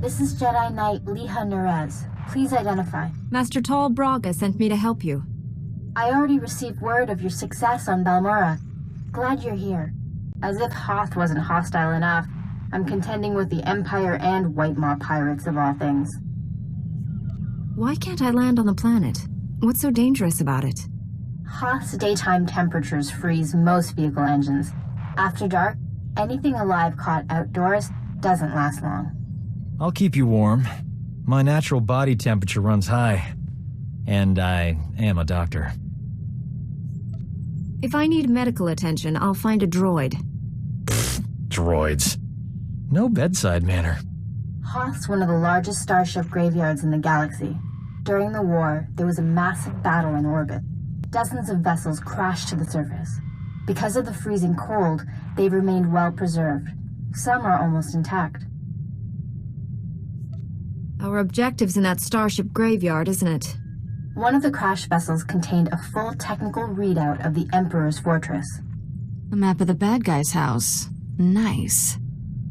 This is Jedi Knight Leeha Narezz. Please identify. Master Tal Braga sent me to help you. I already received word of your success on Balmora. Glad you're here. As if Hoth wasn't hostile enough, I'm contending with the Empire and White Maw pirates of all things. Why can't I land on the planet? What's so dangerous about it? Hoth's daytime temperatures freeze most vehicle engines. After dark, anything alive caught outdoors doesn't last long. I'll keep you warm. My natural body temperature runs high. And I am a doctor. If I need medical attention, I'll find a droid. Droids. No bedside manner. Hoth's one of the largest starship graveyards in the galaxy. During the war, there was a massive battle in orbit. Dozens of vessels crashed to the surface. Because of the freezing cold, they've remained well preserved. Some are almost intact. Our objective's in that starship graveyard, isn't it? One of the crash vessels contained a full technical readout of the Emperor's fortress. A map of the bad guy's house. Nice.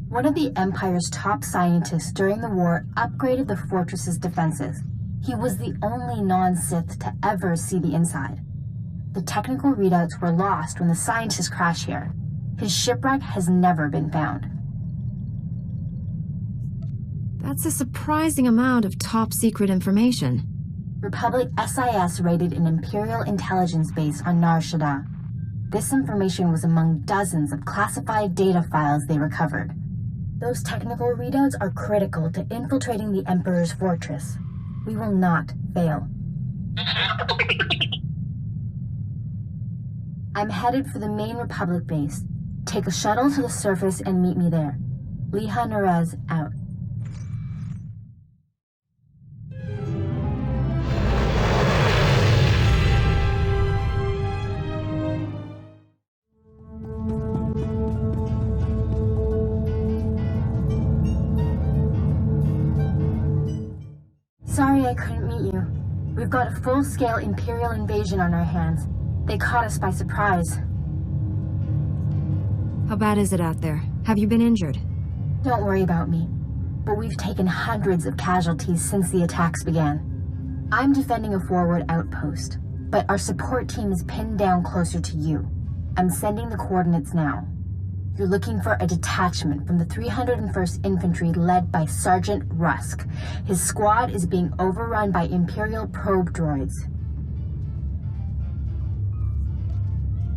One of the Empire's top scientists during the war upgraded the fortress's defenses. He was the only non-Sith to ever see the inside. The technical readouts were lost when the scientists crashed here. His shipwreck has never been found. That's a surprising amount of top-secret information. Republic SIS raided an Imperial intelligence base on Nar Shaddaa. This information was among dozens of classified data files they recovered. Those technical readouts are critical to infiltrating the Emperor's fortress. We will not fail. I'm headed for the main Republic base. Take a shuttle to the surface and meet me there. Leeha Narezz out. Sorry I couldn't meet you. We've got a full-scale Imperial invasion on our hands. They caught us by surprise. How bad is it out there? Have you been injured? Don't worry about me. But we've taken hundreds of casualties since the attacks began. I'm defending a forward outpost, but our support team is pinned down closer to you. I'm sending the coordinates now. You're looking for a detachment from the 301st Infantry led by Sergeant Rusk. His squad is being overrun by Imperial probe droids.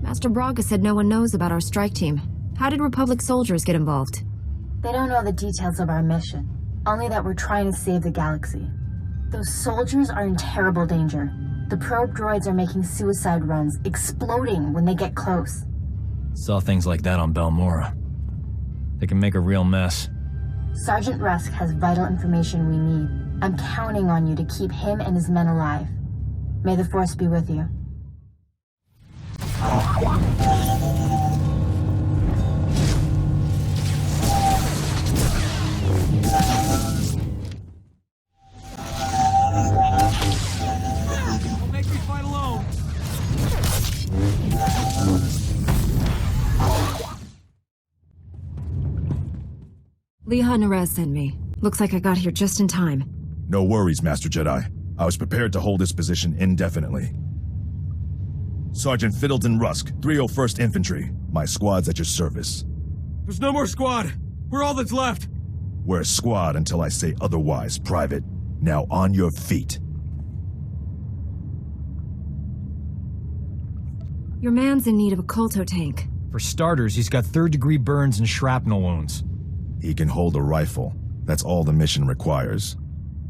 Master Braga said no one knows about our strike team. How did Republic soldiers get involved? They don't know the details of our mission, only that we're trying to save the galaxy. Those soldiers are in terrible danger. The probe droids are making suicide runs, exploding when they get close. Saw things like that on Balmora. They can make a real mess. Sergeant Rusk has vital information we need. I'm counting on you to keep him and his men alive. May the Force be with you. Don't make me fight alone. Leeha Narezz sent me. Looks like I got here just in time. No worries, Master Jedi. I was prepared to hold this position indefinitely. Sergeant Fiddleton Rusk, 301st Infantry. My squad's at your service. There's no more squad. We're all that's left. We're a squad until I say otherwise, Private. Now on your feet. Your man's in need of a Kolto tank. For starters, he's got third-degree burns and shrapnel wounds. He can hold a rifle. That's all the mission requires.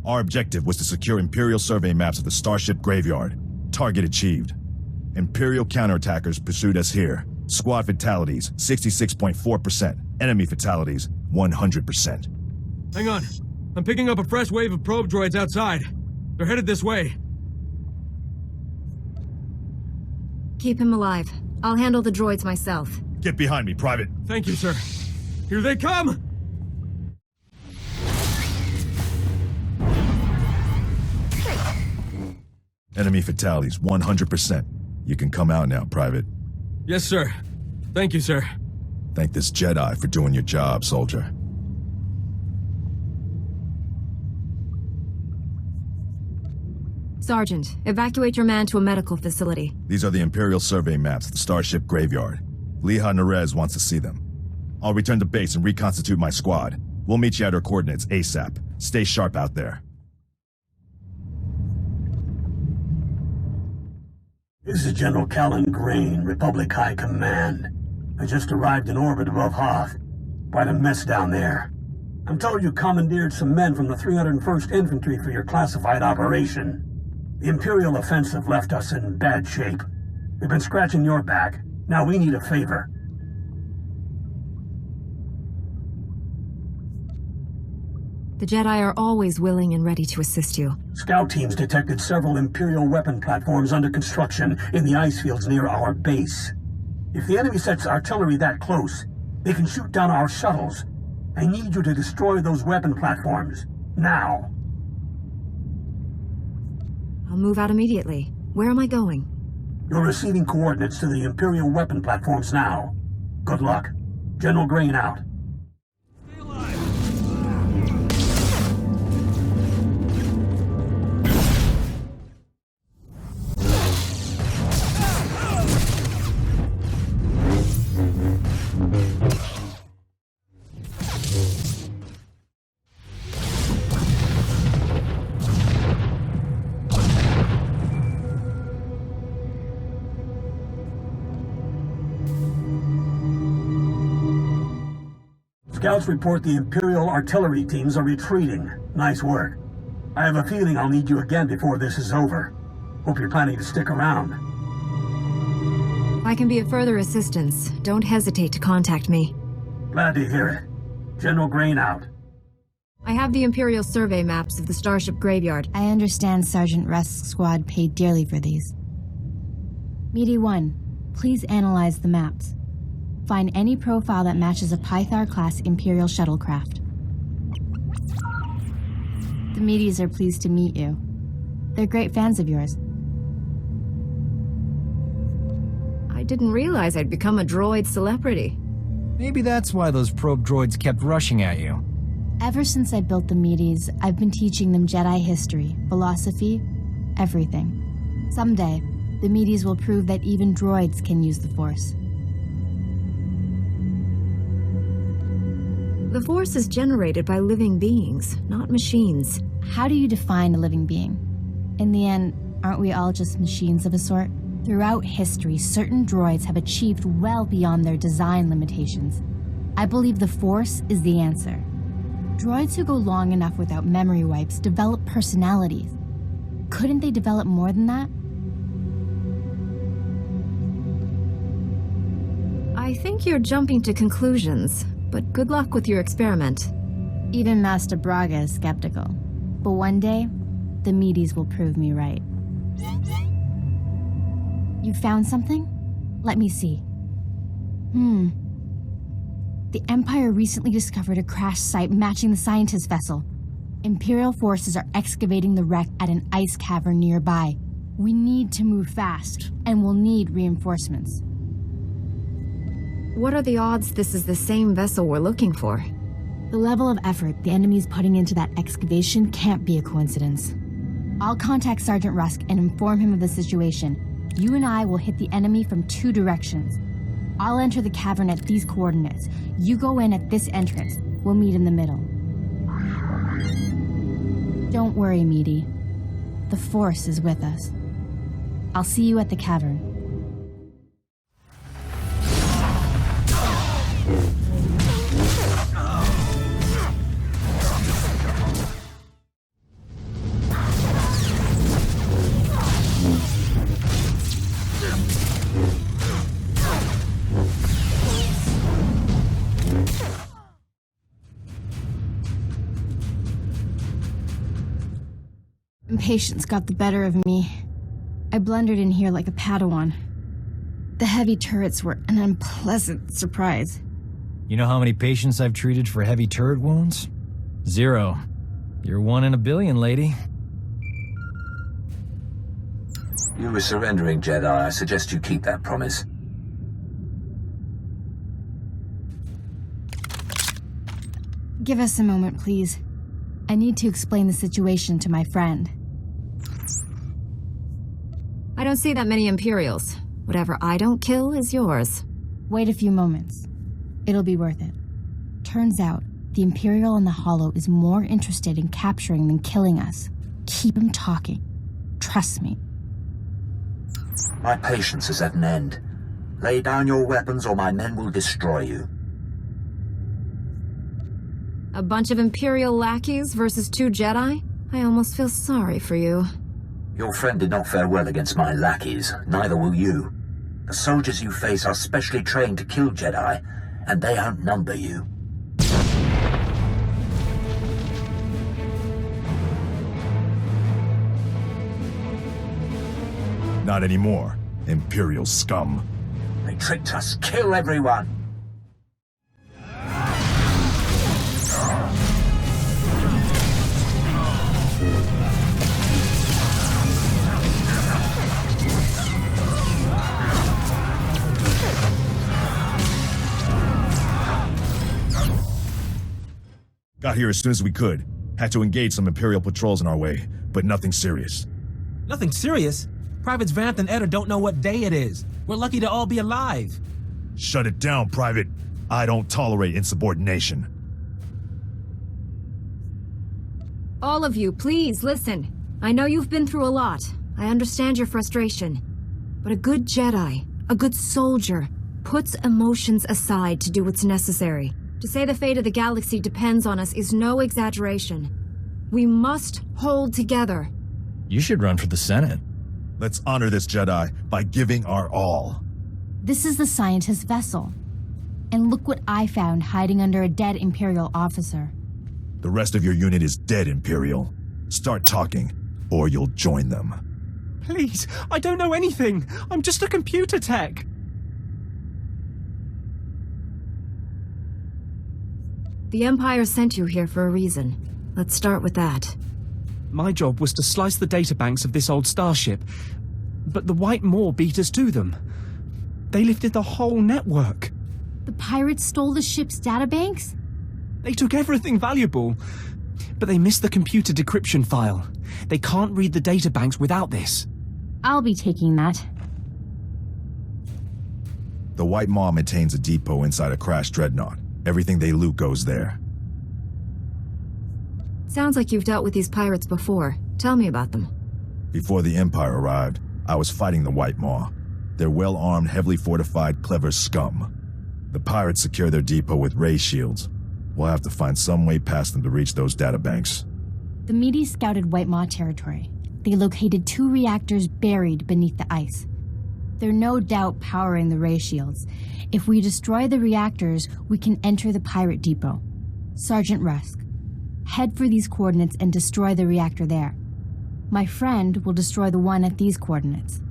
Our objective was to secure Imperial survey maps of the starship graveyard. Target achieved. Imperial counterattackers pursued us here. Squad fatalities, 66.4%. Enemy fatalities, 100%. Hang on. I'm picking up a fresh wave of probe droids outside. They're headed this way. Keep him alive. I'll handle the droids myself. Get behind me, Private. Thank you, sir. Here they come! Enemy fatalities, 100%. You can come out now, Private. Yes, sir. Thank you, sir. Thank this Jedi for doing your job, soldier. Sergeant, evacuate your man to a medical facility. These are the Imperial survey maps of the starship graveyard. Leeha Narezz wants to see them. I'll return to base and reconstitute my squad. We'll meet you at our coordinates ASAP. Stay sharp out there. This is General Callan Grain, Republic High Command. I just arrived in orbit above Hoth. Quite a mess down there. I'm told you commandeered some men from the 301st Infantry for your classified operation. The Imperial offensive left us in bad shape. We've been scratching your back. Now we need a favor. The Jedi are always willing and ready to assist you. Scout teams detected several Imperial weapon platforms under construction in the ice fields near our base. If the enemy sets artillery that close, they can shoot down our shuttles. I need you to destroy those weapon platforms. Now. I'll move out immediately. Where am I going? You're receiving coordinates to the Imperial weapon platforms now. Good luck. General Grain out. Scouts report the Imperial artillery teams are retreating. Nice work. I have a feeling I'll need you again before this is over. Hope you're planning to stick around. If I can be of further assistance, don't hesitate to contact me. Glad to hear it. General Grain out. I have the Imperial survey maps of the starship graveyard. I understand Sergeant Rusk's squad paid dearly for these. Meaty 1, please analyze the maps. Find any profile that matches a Pythar-class Imperial shuttlecraft. The Meaties are pleased to meet you. They're great fans of yours. I didn't realize I'd become a droid celebrity. Maybe that's why those probe droids kept rushing at you. Ever since I built the Meaties, I've been teaching them Jedi history, philosophy, everything. Someday, the Meaties will prove that even droids can use the Force. The Force is generated by living beings, not machines. How do you define a living being? In the end, aren't we all just machines of a sort? Throughout history, certain droids have achieved well beyond their design limitations. I believe the Force is the answer. Droids who go long enough without memory wipes develop personalities. Couldn't they develop more than that? I think you're jumping to conclusions, but good luck with your experiment. Even Master Braga is skeptical. But one day, the Meaties will prove me right. You found something? Let me see. The Empire recently discovered a crash site matching the scientist vessel. Imperial forces are excavating the wreck at an ice cavern nearby. We need to move fast, and we'll need reinforcements. What are the odds this is the same vessel we're looking for? The level of effort the enemy's putting into that excavation can't be a coincidence. I'll contact Sergeant Rusk and inform him of the situation. You and I will hit the enemy from 2 directions. I'll enter the cavern at these coordinates. You go in at this entrance. We'll meet in the middle. Don't worry, Meaty. The Force is with us. I'll see you at the cavern. Impatience got the better of me. I blundered in here like a Padawan. The heavy turrets were an unpleasant surprise. You know how many patients I've treated for heavy turret wounds? 0. You're 1 in a billion, lady. You were surrendering, Jedi. I suggest you keep that promise. Give us a moment, please. I need to explain the situation to my friend. I don't see that many Imperials. Whatever I don't kill is yours. Wait a few moments. It'll be worth it. Turns out, the Imperial in the Hollow is more interested in capturing than killing us. Keep him talking. Trust me. My patience is at an end. Lay down your weapons or my men will destroy you. A bunch of Imperial lackeys versus 2 Jedi? I almost feel sorry for you. Your friend did not fare well against my lackeys, neither will you. The soldiers you face are specially trained to kill Jedi, and they outnumber you. Not anymore, Imperial scum. They tricked us. Kill everyone! Got here as soon as we could. Had to engage some Imperial patrols in our way, but nothing serious. Nothing serious? Privates Vanth and Eder don't know what day it is. We're lucky to all be alive. Shut it down, Private. I don't tolerate insubordination. All of you, please, listen. I know you've been through a lot. I understand your frustration. But a good Jedi, a good soldier, puts emotions aside to do what's necessary. To say the fate of the galaxy depends on us is no exaggeration. We must hold together. You should run for the Senate. Let's honor this Jedi by giving our all. This is the scientist's vessel. And look what I found hiding under a dead Imperial officer. The rest of your unit is dead, Imperial. Start talking, or you'll join them. Please, I don't know anything. I'm just a computer tech. The Empire sent you here for a reason. Let's start with that. My job was to slice the databanks of this old starship, but the White Maw beat us to them. They lifted the whole network. The pirates stole the ship's databanks? They took everything valuable, but they missed the computer decryption file. They can't read the databanks without this. I'll be taking that. The White Maw maintains a depot inside a crashed dreadnought. Everything they loot goes there. Sounds like you've dealt with these pirates before. Tell me about them. Before the Empire arrived, I was fighting the White Maw. They're well-armed, heavily fortified, clever scum. The pirates secure their depot with ray shields. We'll have to find some way past them to reach those databanks. The Medes scouted White Maw territory. They located 2 reactors buried beneath the ice. They're no doubt powering the ray shields. If we destroy the reactors, we can enter the pirate depot. Sergeant Rusk, head for these coordinates and destroy the reactor there. My friend will destroy the one at these coordinates.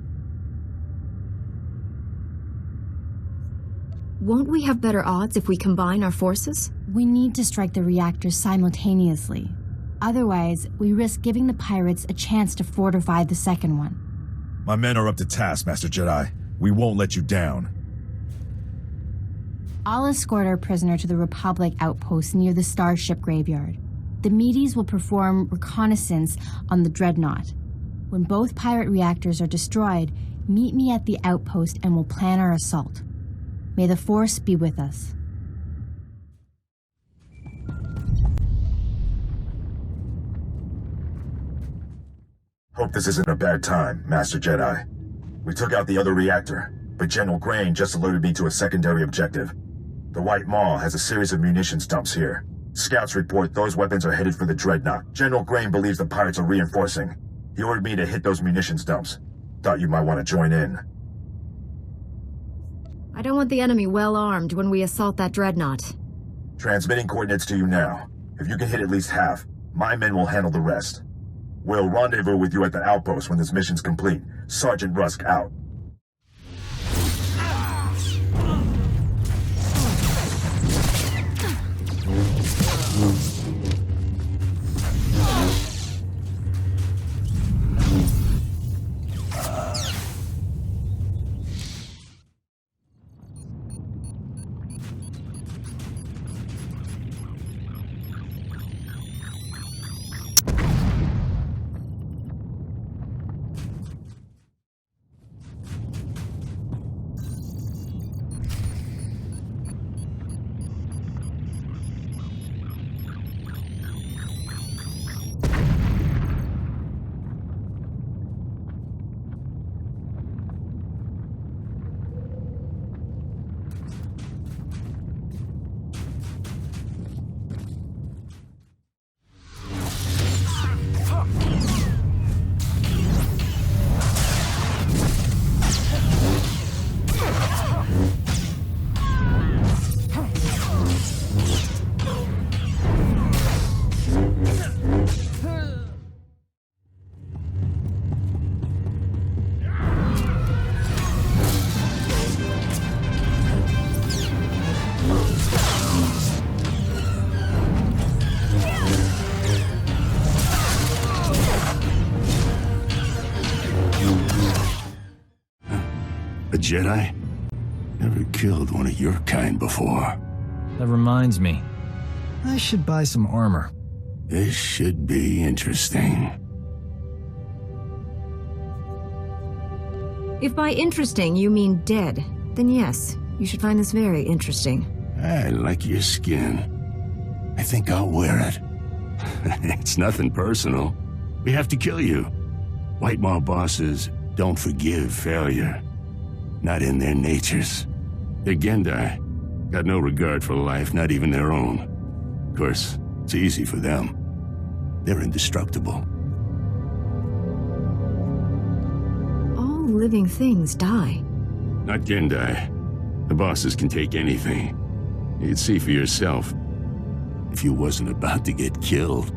Won't we have better odds if we combine our forces? We need to strike the reactors simultaneously. Otherwise, we risk giving the pirates a chance to fortify the second one. My men are up to task, Master Jedi. We won't let you down. I'll escort our prisoner to the Republic outpost near the starship graveyard. The Medes will perform reconnaissance on the dreadnought. When both pirate reactors are destroyed, meet me at the outpost and we'll plan our assault. May the Force be with us. Hope this isn't a bad time, Master Jedi. We took out the other reactor, but General Grain just alerted me to a secondary objective. The White Maw has a series of munitions dumps here. Scouts report those weapons are headed for the dreadnought. General Grain believes the pirates are reinforcing. He ordered me to hit those munitions dumps. Thought you might want to join in. I don't want the enemy well armed when we assault that dreadnought. Transmitting coordinates to you now. If you can hit at least half, my men will handle the rest. We'll rendezvous with you at the outpost when this mission's complete. Sergeant Rusk out. Jedi? Never killed one of your kind before. That reminds me. I should buy some armor. This should be interesting. If by interesting you mean dead, then yes, you should find this very interesting. I like your skin. I think I'll wear it. It's nothing personal. We have to kill you. White Maw bosses don't forgive failure. Not in their natures. They're Gendai. Got no regard for life, not even their own. Of course, it's easy for them. They're indestructible. All living things die. Not Gendai. The bosses can take anything. You'd see for yourself. If you wasn't about to get killed.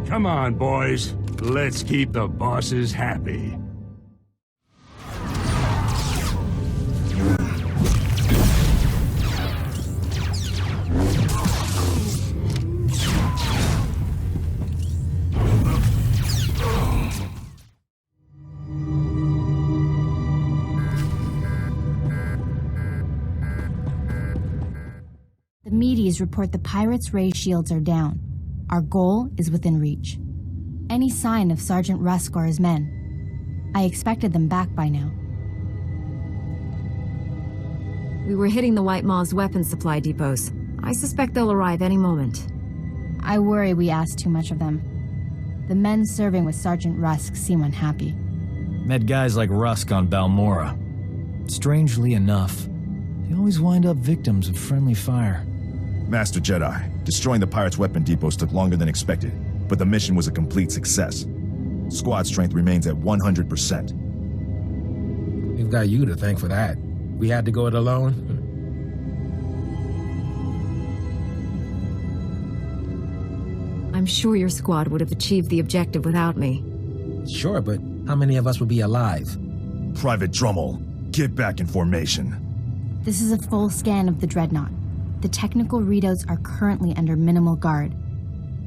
Come on, boys. Let's keep the bosses happy. The Medes report the pirates' ray shields are down. Our goal is within reach. Any sign of Sergeant Rusk or his men? I expected them back by now. We were hitting the White Maw's weapons supply depots. I suspect they'll arrive any moment. I worry we asked too much of them. The men serving with Sergeant Rusk seem unhappy. Met guys like Rusk on Balmora. Strangely enough, they always wind up victims of friendly fire. Master Jedi, destroying the pirates' weapon depots took longer than expected, but the mission was a complete success. Squad strength remains at 100%. We've got you to thank for that. We had to go it alone. I'm sure your squad would have achieved the objective without me. Sure, but how many of us would be alive? Private Drummel, get back in formation. This is a full scan of the Dreadnought. The technical readouts are currently under minimal guard.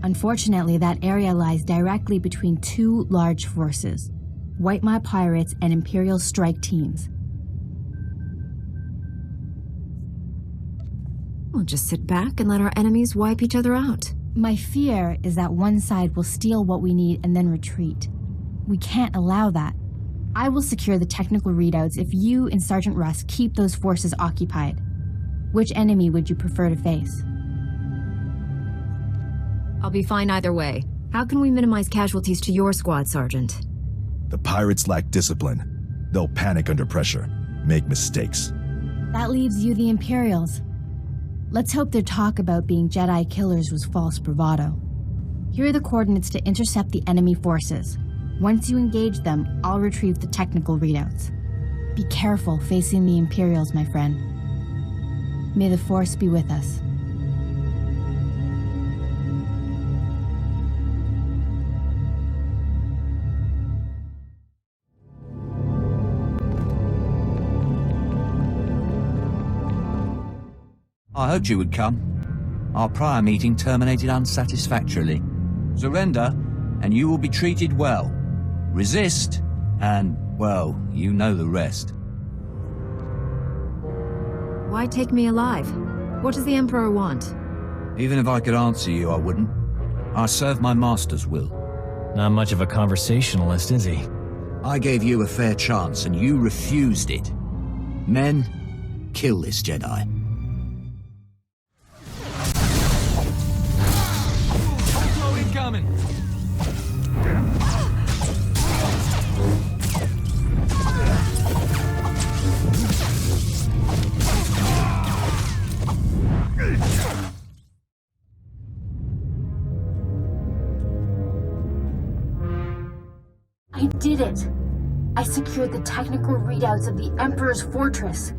Unfortunately, that area lies directly between two large forces, White Maw pirates and Imperial strike teams. We'll just sit back and let our enemies wipe each other out. My fear is that one side will steal what we need and then retreat. We can't allow that. I will secure the technical readouts if you and Sergeant Rusk keep those forces occupied. Which enemy would you prefer to face? I'll be fine either way. How can we minimize casualties to your squad, Sergeant? The pirates lack discipline. They'll panic under pressure, make mistakes. That leaves you the Imperials. Let's hope their talk about being Jedi killers was false bravado. Here are the coordinates to intercept the enemy forces. Once you engage them, I'll retrieve the technical readouts. Be careful facing the Imperials, my friend. May the Force be with us. I hoped you would come. Our prior meeting terminated unsatisfactorily. Surrender, and you will be treated well. Resist, and, well, you know the rest. Why take me alive? What does the Emperor want? Even if I could answer you, I wouldn't. I serve my master's will. Not much of a conversationalist, is he? I gave you a fair chance, and you refused it. Men, kill this Jedi. Incoming! I did it! I secured the technical readouts of the Emperor's fortress.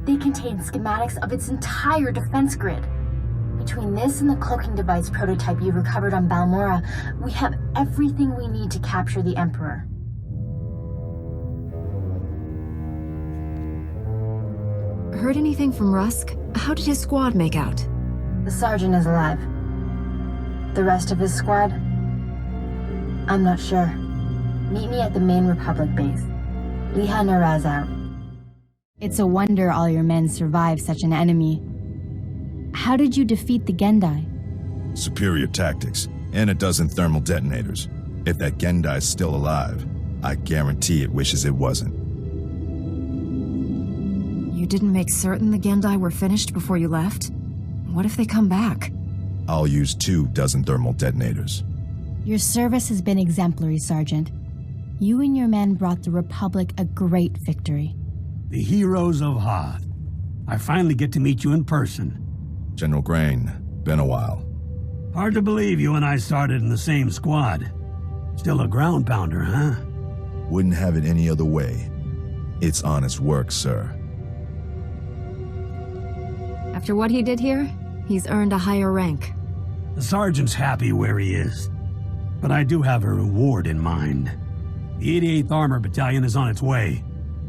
They contain schematics of its entire defense grid. Between this and the cloaking device prototype you recovered on Balmora, we have everything we need to capture the Emperor. Heard anything from Rusk? How did his squad make out? The Sergeant is alive. The rest of his squad? I'm not sure. Meet me at the main Republic base. Leeha Narezz out. It's a wonder all your men survived such an enemy. How did you defeat the Gendai? Superior tactics, and a dozen thermal detonators. If that Gendai's still alive, I guarantee it wishes it wasn't. You didn't make certain the Gendai were finished before you left? What if they come back? I'll use 2 dozen thermal detonators. Your service has been exemplary, Sergeant. You and your men brought the Republic a great victory. The heroes of Hoth. I finally get to meet you in person. General Grain, been a while. Hard to believe you and I started in the same squad. Still a ground pounder, huh? Wouldn't have it any other way. It's honest work, sir. After what he did here, he's earned a higher rank. The sergeant's happy where he is. But I do have a reward in mind. The 88th Armor Battalion is on its way.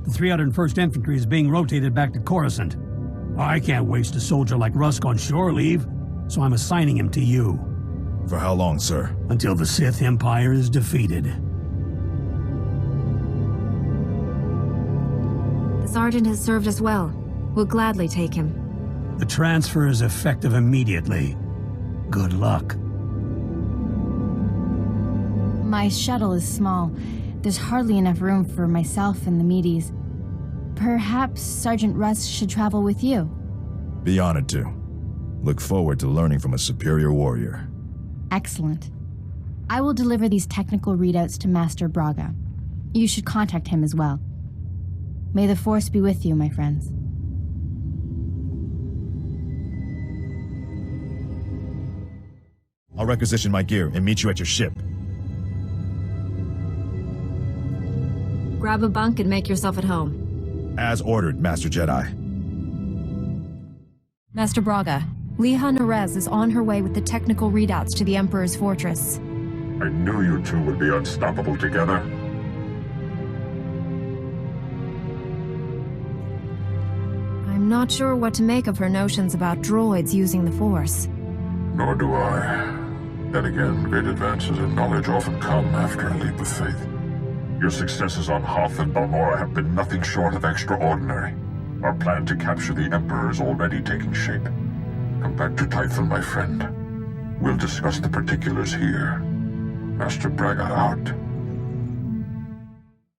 The 301st Infantry is being rotated back to Coruscant. I can't waste a soldier like Rusk on shore leave, so I'm assigning him to you. For how long, sir? Until the Sith Empire is defeated. The sergeant has served us well. We'll gladly take him. The transfer is effective immediately. Good luck. My shuttle is small. There's hardly enough room for myself and the meaties. Perhaps Sergeant Rusk should travel with you. Be honored to. Look forward to learning from a superior warrior. Excellent. I will deliver these technical readouts to Master Braga. You should contact him as well. May the Force be with you, my friends. I'll requisition my gear and meet you at your ship. Grab a bunk and make yourself at home. As ordered, Master Jedi. Master Braga, Leeha Narezz is on her way with the technical readouts to the Emperor's fortress. I knew you two would be unstoppable together. I'm not sure what to make of her notions about droids using the Force. Nor do I. Then again, great advances in knowledge often come after a leap of faith. Your successes on Hoth and Balmorra have been nothing short of extraordinary. Our plan to capture the Emperor is already taking shape. Come back to Tython, my friend. We'll discuss the particulars here. Master Braga out.